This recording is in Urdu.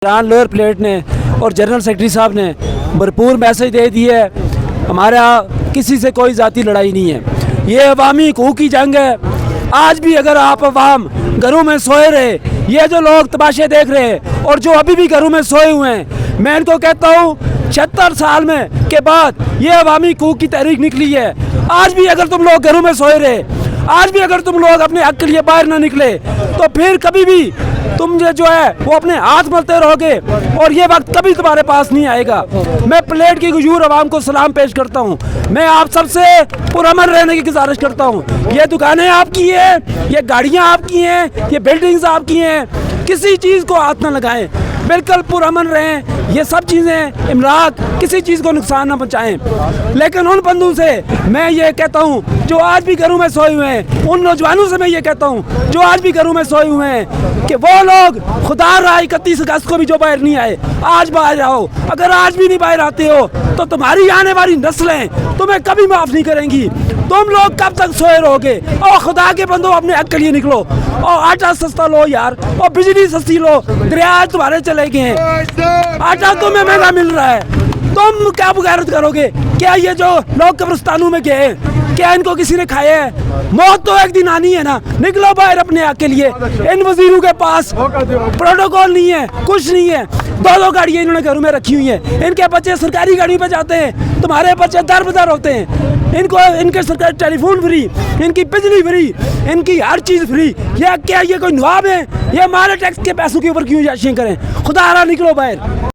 جان لوئر پلیٹ نے اور جنرل سیکرٹری صاحب نے بھرپور میسج دے دی ہے، ہمارا کسی سے کوئی ذاتی لڑائی نہیں ہے، یہ عوامی حقوق کی جنگ ہے۔ آج بھی اگر آپ عوام گھروں میں سوئے رہے، یہ جو لوگ تماشے دیکھ رہے ہیں اور جو ابھی بھی گھروں میں سوئے ہوئے ہیں، میں ان کو کہتا ہوں 76 سال میں کے بعد یہ عوامی حقوق کی تحریک نکلی ہے۔ آج بھی اگر تم لوگ گھروں میں سوئے رہے، آج بھی اگر تم لوگ اپنے حق کے لیے باہر نہ نکلے، تو پھر کبھی بھی تم جو ہے وہ اپنے ہاتھ ملتے رہو گے اور یہ وقت کبھی تمہارے پاس نہیں آئے گا۔ میں پلیٹ کی گجور عوام کو سلام پیش کرتا ہوں، میں آپ سب سے پرامن رہنے کی گزارش کرتا ہوں۔ یہ دکانیں آپ کی ہیں، یہ گاڑیاں آپ کی ہیں، یہ بلڈنگز آپ کی ہیں، کسی چیز کو ہاتھ نہ لگائیں، بالکل پرامن رہیں۔ یہ سب چیزیں املاک کسی چیز کو نقصان نہ پہنچائیں۔ لیکن ان بندوں سے میں یہ کہتا ہوں جو آج بھی گھروں میں سوئے ہوئے ہیں، ان نوجوانوں سے میں یہ کہتا ہوں جو آج بھی گھروں میں سوئے ہوئے ہیں کہ وہ لوگ خدا رہا 31 اگست کو بھی جو باہر نہیں آئے، آج باہر آؤ۔ اگر آج بھی نہیں باہر آتے ہو تو تمہاری آنے والی نسلیں تمہیں کبھی معاف نہیں کریں گی۔ تم لوگ کب تک سوئے رہو گے؟ اور خدا کے بندو اپنے حق کے لیے نکلو، اور آٹا سستا لو یار، اور بجلی سستی لو۔ دریا تمہارے چلے گئے ہیں، آٹا تمہیں مہنگا مل رہا ہے، تم کیا بغیرت کرو گے؟ کیا یہ جو لوگ قبرستانوں میں گئے، کیا ان کو کسی نے کھایا ہے؟ موت تو ایک دن آنی ہے نا، نکلو باہر اپنے حق کے لیے۔ ان وزیروں کے پاس پروٹوکول نہیں ہے، کچھ نہیں ہے، دو گاڑیاں انہوں نے گھروں میں رکھی ہوئی ہیں، ان کے بچے سرکاری گاڑیوں پہ جاتے ہیں، تمہارے بچے در بدر ہوتے ہیں، ان کے سرکاری ٹیلی فون فری، ان کی بجلی فری، ان کی ہر چیز فری۔ یہ کیا یہ کوئی نواب ہے؟ یہ ہمارے ٹیکس کے پیسوں کے اوپر کیوں عیاشیاں کریں؟ خدا را نکلو باہر۔